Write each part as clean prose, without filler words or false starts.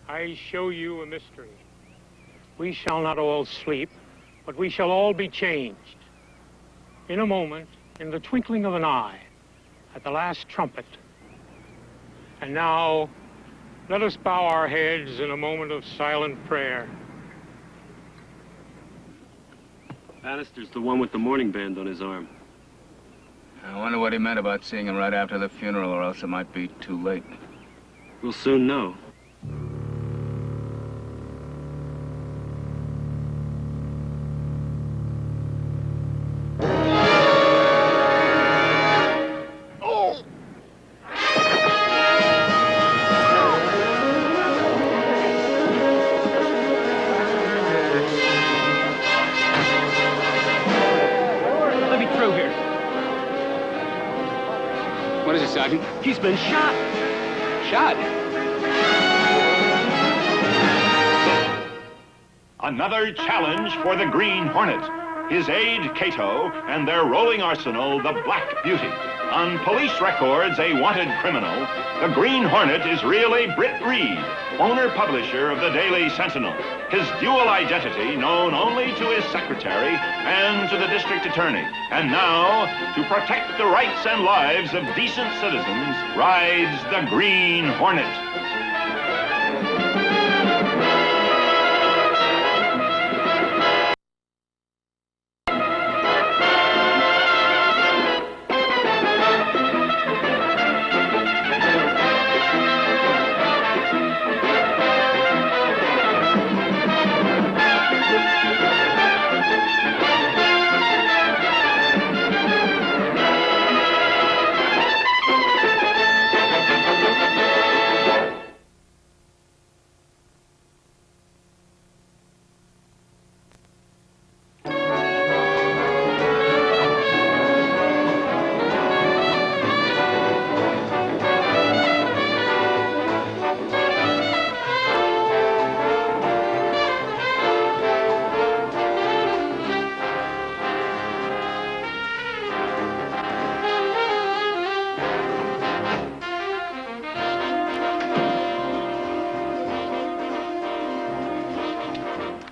I show you a mystery. We shall not all sleep, but we shall all be changed. In a moment, in the twinkling of an eye, at the last trumpet. And now, let us bow our heads in a moment of silent prayer. Bannister's the one with the mourning band on his arm. I wonder what he meant about seeing him right after the funeral, or else it might be too late. We'll soon know. What is it, Sergeant? He's been shot. Shot? Another challenge for the Green Hornet. His aide, Cato, and their rolling arsenal, the Black Beauty. On police records, a wanted criminal, the Green Hornet is really Britt Reed, owner-publisher of the Daily Sentinel. His dual identity known only to his secretary and to the district attorney. And now, to protect the rights and lives of decent citizens, rides the Green Hornet.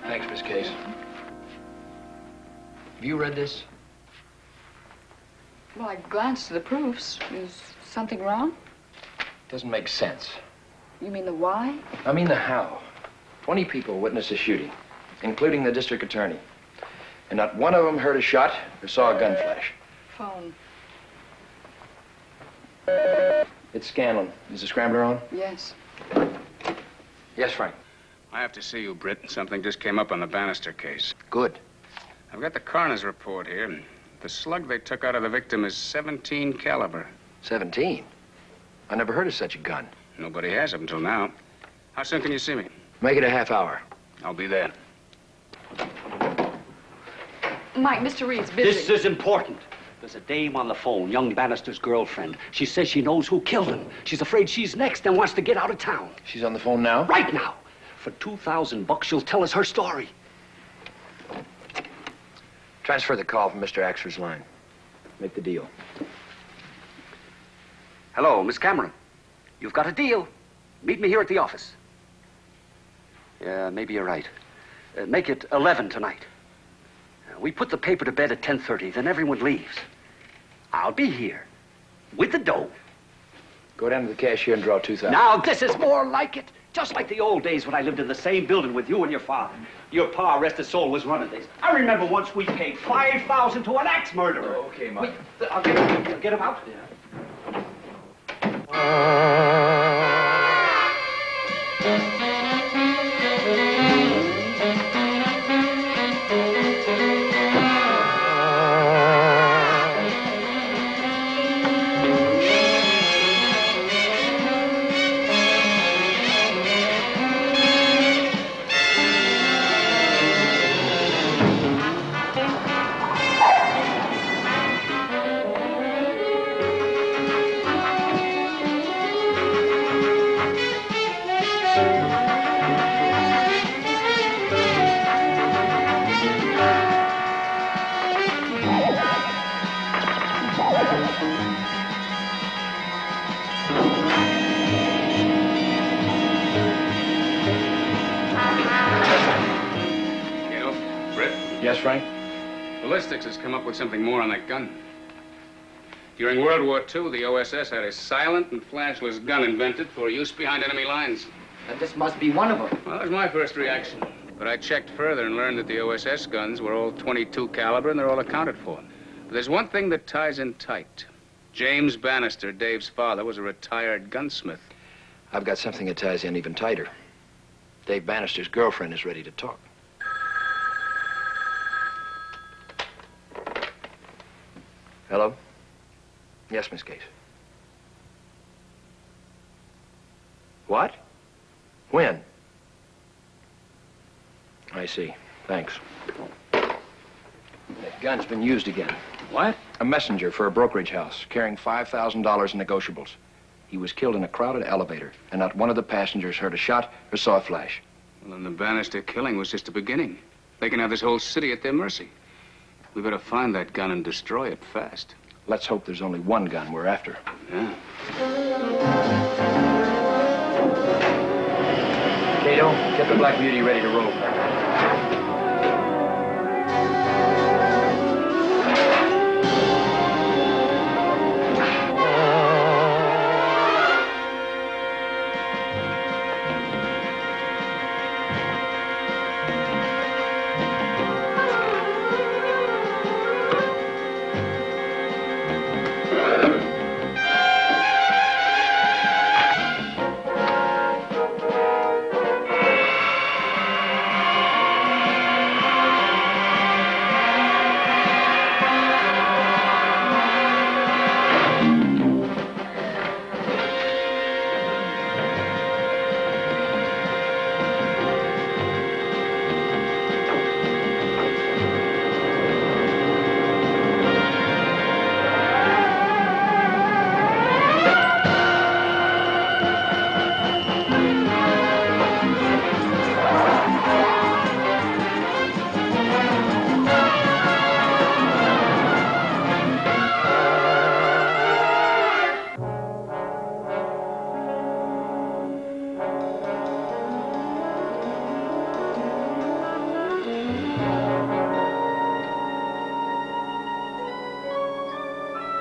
Thanks, Miss Case. Have you read this? Well, I glanced at the proofs. Is something wrong? Doesn't make sense. You mean the why? I mean the how. 20 people witnessed a shooting, including the district attorney. And not one of them heard a shot or saw a gun flash. Phone. It's Scanlon. Is the scrambler on? Yes. Yes, Frank. I have to see you, Britt. Something just came up on the Bannister case. Good. I've got the coroner's report here. The slug they took out of the victim is 17 caliber. 17? I never heard of such a gun. Nobody has up until now. How soon can you see me? Make it a half hour. I'll be there. Mike, Mr. Reed's busy. This is important. There's a dame on the phone, young Bannister's girlfriend. She says she knows who killed him. She's afraid she's next and wants to get out of town. She's on the phone now? Right now. For $2,000, she'll tell us her story. Transfer the call from Mr. Axford's line. Make the deal. Hello, Miss Cameron. You've got a deal. Meet me here at the office. Yeah, maybe you're right. Make it 11 tonight. We put the paper to bed at 10:30, then everyone leaves. I'll be here with the dough. Go down to the cashier and draw $2,000. Now, this is more like it. Just like the old days when I lived in the same building with you and your father. Your pa, rest his soul, was running things. I remember once we paid $5,000 to an axe murderer. Oh, okay, Mike. I'll get him out. Yeah. Frank? Ballistics has come up with something more on that gun. During World War II, the OSS had a silent and flashless gun invented for use behind enemy lines. And this must be one of them. Well, that was my first reaction. But I checked further and learned that the OSS guns were all .22 caliber and they're all accounted for. But there's one thing that ties in tight. James Bannister, Dave's father, was a retired gunsmith. I've got something that ties in even tighter. Dave Bannister's girlfriend is ready to talk. Hello? Yes, Miss Case. What? When? I see. Thanks. That gun's been used again. What? A messenger for a brokerage house carrying $5,000 in negotiables. He was killed in a crowded elevator, and not one of the passengers heard a shot or saw a flash. Well, then the Bannister killing was just the beginning. They can have this whole city at their mercy. We better find that gun and destroy it fast. Let's hope there's only one gun we're after. Yeah. Cato, get the Black Beauty ready to roll.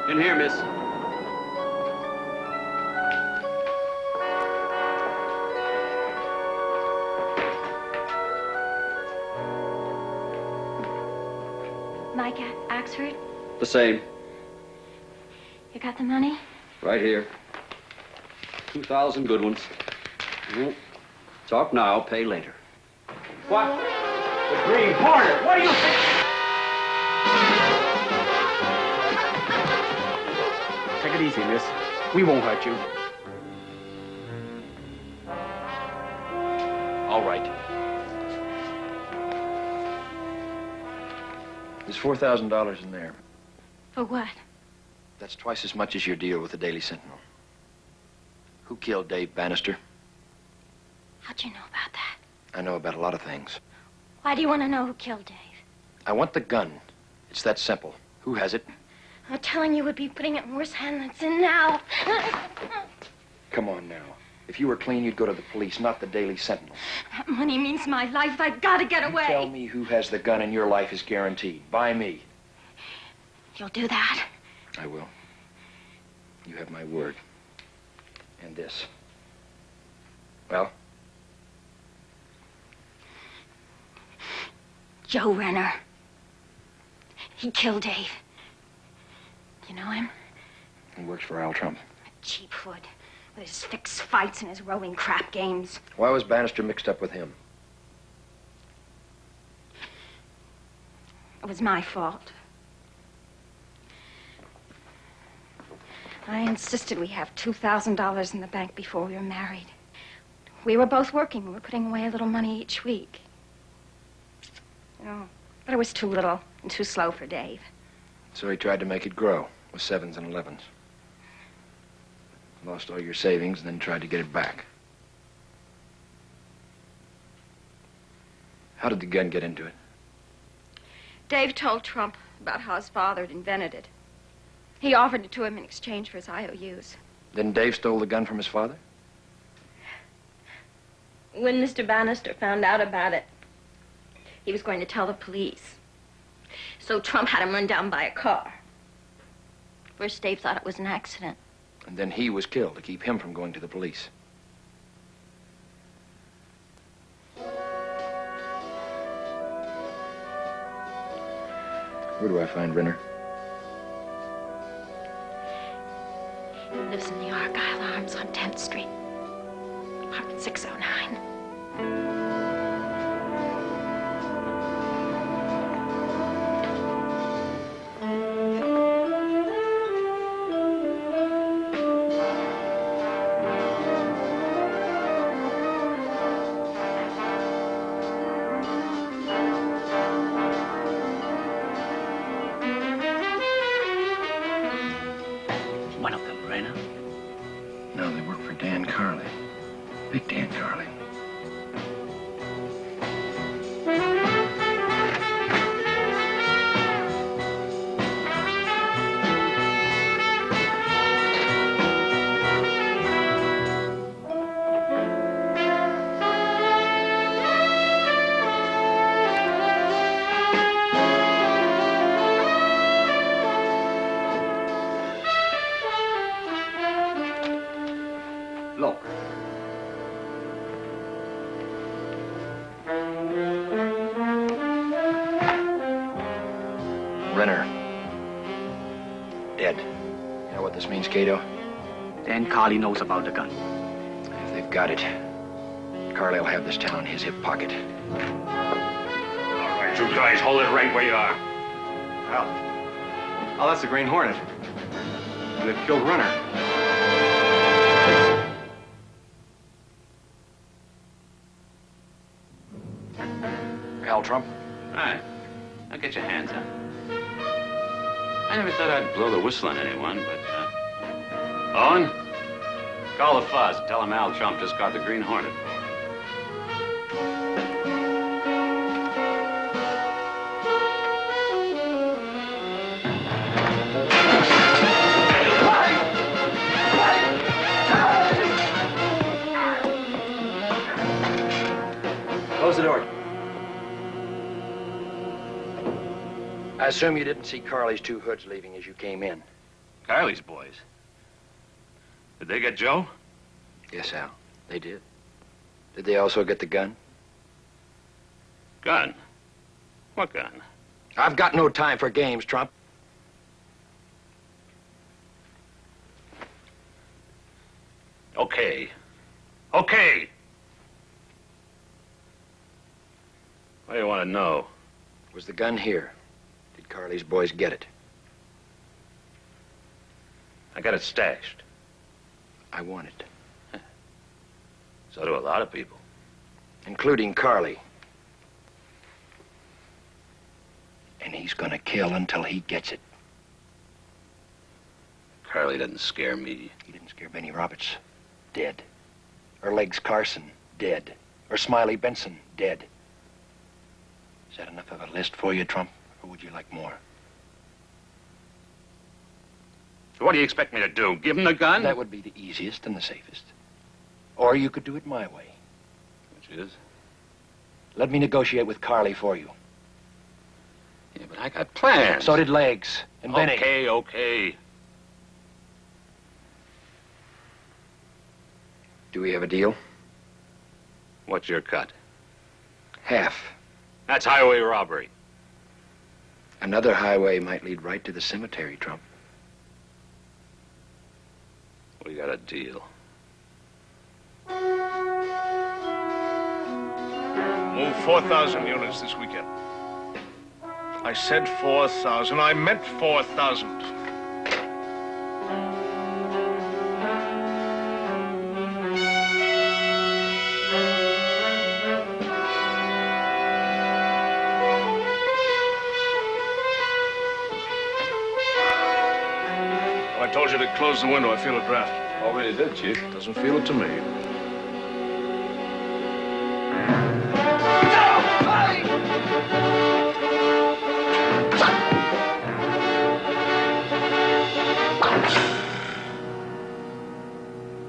In here, miss. Mike Axford, The same. you got the money? Right here. 2,000 good ones. Talk now, pay later. What? The Green Hornet! What do you think? Take it easy, miss. We won't hurt you. All right. There's $4,000 in there. For what? That's twice as much as your deal with the Daily Sentinel. Who killed Dave Bannister? How'd you know about that? I know about a lot of things. Why do you want to know who killed Dave? I want the gun. It's that simple. Who has it? I'm telling you would be putting it in worse hands than it's in now. Come on now. If you were clean, you'd go to the police, not the Daily Sentinel. That money means my life. I've got to get away. Tell me who has the gun and your life is guaranteed. By me. You'll do that? I will. You have my word. And this. Well? Joe Renner. He killed Dave. You know him? He works for Al Trump. A cheap hood. With his fixed fights and his rowing crap games. Why was Bannister mixed up with him? It was my fault. I insisted we have $2,000 in the bank before we were married. We were both working. We were putting away a little money each week. Oh, but it was too little and too slow for Dave. So he tried to make it grow with 7s and 11s. Lost all your savings and then tried to get it back. How did the gun get into it? Dave told Trump about how his father had invented it. He offered it to him in exchange for his IOUs. Then Dave stole the gun from his father? When Mr. Bannister found out about it, he was going to tell the police. So Trump had him run down by a car. First, Dave thought it was an accident. And then he was killed to keep him from going to the police. Where do I find Renner? He lives in the Argyle Arms on 10th Street. Apartment 609. One of them, Raina. No, they work for Dan Carley. Big Dan Carley. Look. Renner. Dead. You know what this means, Cato? Dan Carley knows about the gun. If they've got it, Carley will have this town in his hip pocket. All right, you guys, hold it right where you are. Oh, that's the Green Hornet. And they've killed Renner. Al Trump? Right. Now get your hands up. I never thought I'd blow the whistle on anyone, but, Owen? Call the fuzz and tell him Al Trump just got the Green Hornet. Close the door. I assume you didn't see Carley's two hoods leaving as you came in. Carley's boys. Did they get Joe? Yes, Al. They did. Did they also get the gun? Gun? What gun? I've got no time for games, Trump. Okay. Okay! What do you want to know? Was the gun here? Did Carley's boys get it? I got it stashed. I want it. So do a lot of people. Including Carley. And he's gonna kill until he gets it. Carley doesn't scare me. He didn't scare Benny Roberts. Dead. Or Legs Carson. Dead. Or Smiley Benson. Dead. Is that enough of a list for you, Trump? Or would you like more? So what do you expect me to do? Give him the gun? That would be the easiest and the safest. Or you could do it my way. Which is? Let me negotiate with Carley for you. Yeah, but I got plans. So did Legs and Benny. Okay, okay. Do we have a deal? What's your cut? Half. That's highway robbery. Another highway might lead right to the cemetery, Trump. We got a deal. Move 4,000 units this weekend. I said 4,000. I meant 4,000. I told you to close the window. I feel a draft. Already did, Chief. Doesn't feel it to me.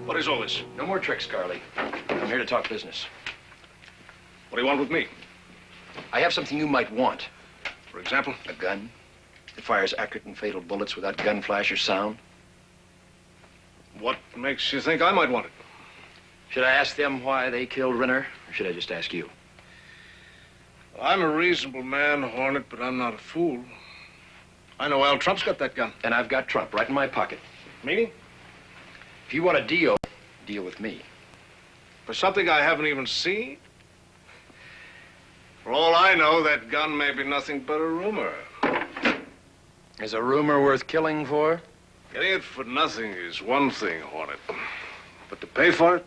What is all this? No more tricks, Carley. I'm here to talk business. What do you want with me? I have something you might want. For example? A gun that fires accurate and fatal bullets without gun flash or sound. What makes you think I might want it? Should I ask them why they killed Renner, or should I just ask you? I'm a reasonable man, Hornet, but I'm not a fool. I know Al Trump's got that gun. And I've got Trump right in my pocket. Meaning? If you want a deal, deal with me. For something I haven't even seen? For all I know, that gun may be nothing but a rumor. Is a rumor worth killing for? Getting it for nothing is one thing, Hornet. But to pay for it,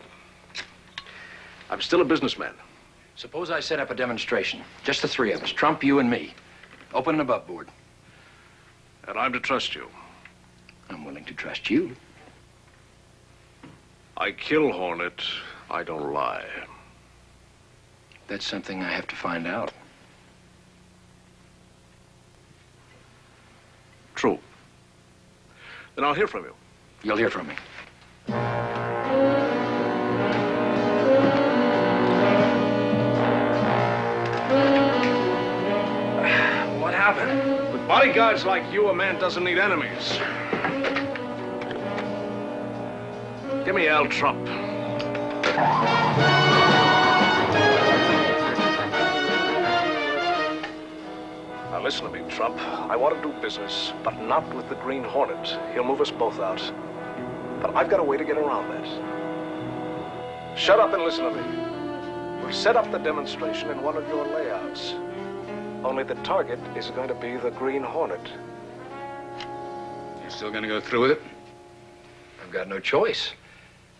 I'm still a businessman. Suppose I set up a demonstration. Just the three of us, Trump, you, and me. Open and above board. And I'm to trust you. I'm willing to trust you. I kill, Hornet. I don't lie. That's something I have to find out. True. Then I'll hear from you. You'll hear from me. What happened? With bodyguards like you, a man doesn't need enemies. Give me Al Trump. Now listen to me, Trump. I want to do business, but not with the Green Hornet. He'll move us both out. But I've got a way to get around that. Shut up and listen to me. We'll set up the demonstration in one of your layouts. Only the target is going to be the Green Hornet. You still gonna go through with it? I've got no choice.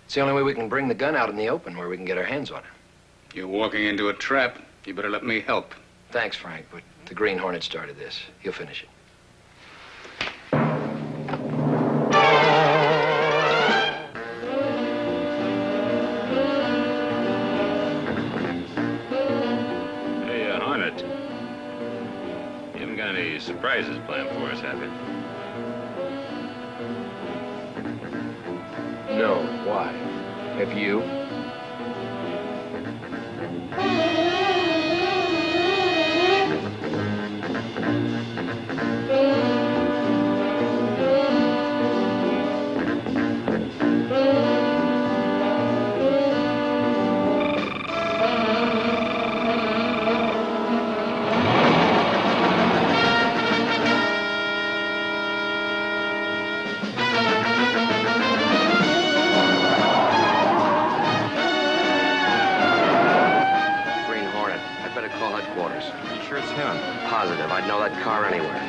It's the only way we can bring the gun out in the open where we can get our hands on it. You're walking into a trap. You better let me help. Thanks, Frank, but the Green Hornet started this. He'll finish it. Hey, Hornet. You haven't got any surprises planned for us, have you? No. Why? Have you? Sure it's him. Positive. I'd know that car anywhere.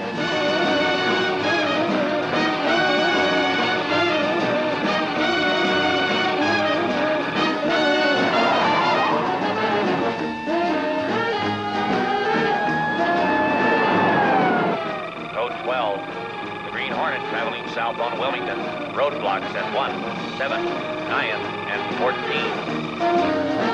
Code 12. The Green Hornet traveling south on Wilmington. Roadblocks at 1, 7, 9, and 14.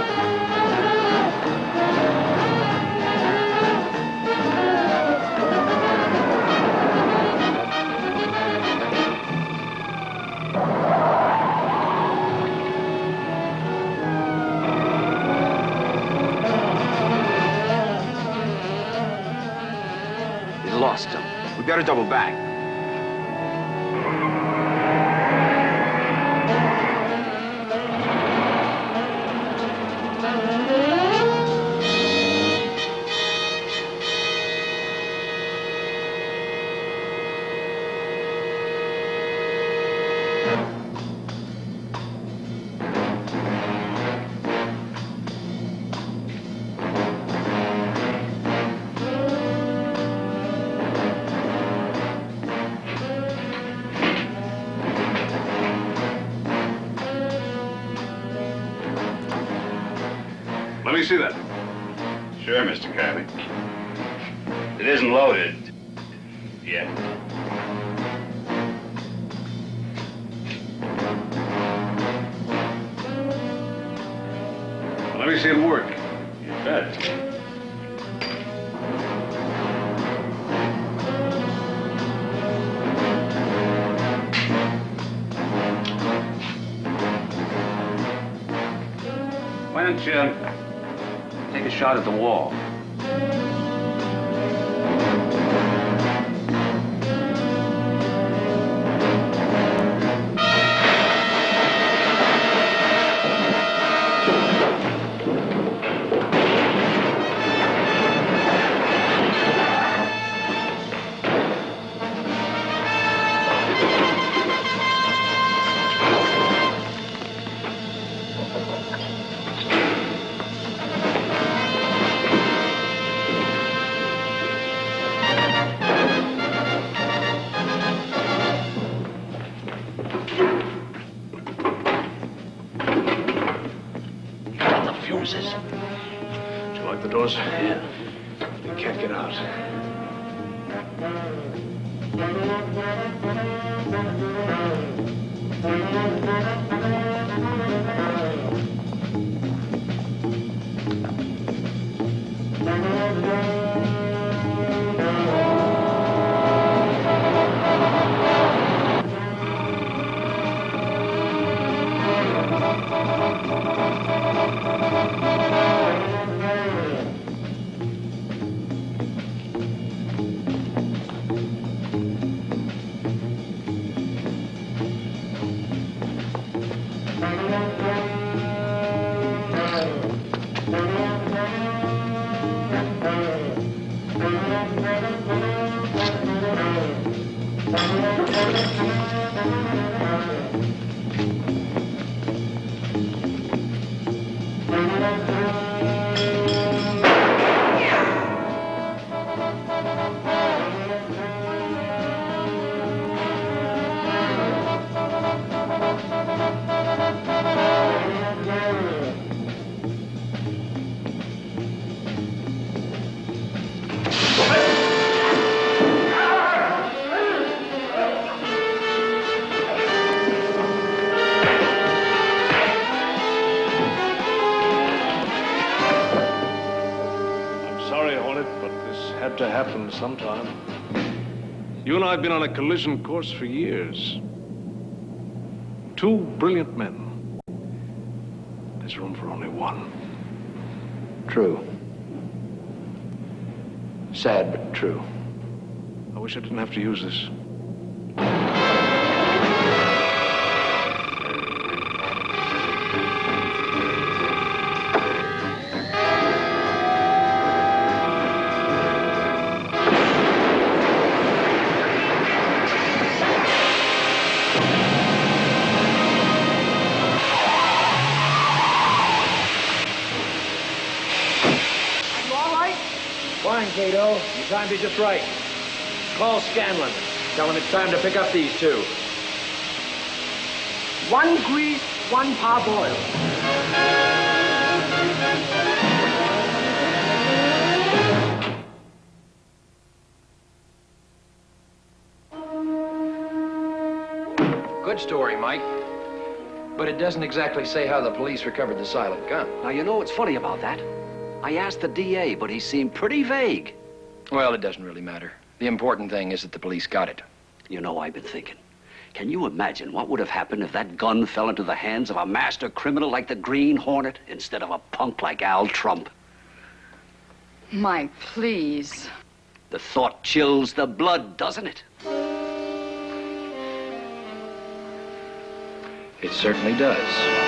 Lost him. We better double back. Let me see that. Sure, Mr. Kirby. It isn't loaded yet. Let me see it work. You bet. Why don't you take a shot at the wall? Fuses. Do you like the doors? Yeah. They can't get out. To happen sometime. You and I have been on a collision course for years. Two brilliant men. There's room for only one. True. Sad, but true. I wish I didn't have to use this. Fine, Cato. You timed it just right. Call Scanlon. Tell him it's time to pick up these two. 1 grease, 1 parboiled. Good story, Mike. But it doesn't exactly say how the police recovered the silent gun. Now, you know what's funny about that? I asked the DA, but he seemed pretty vague. Well, it doesn't really matter. The important thing is that the police got it. You know, I've been thinking. Can you imagine what would have happened if that gun fell into the hands of a master criminal like the Green Hornet instead of a punk like Al Trump? Mike, please. The thought chills the blood, doesn't it? It certainly does.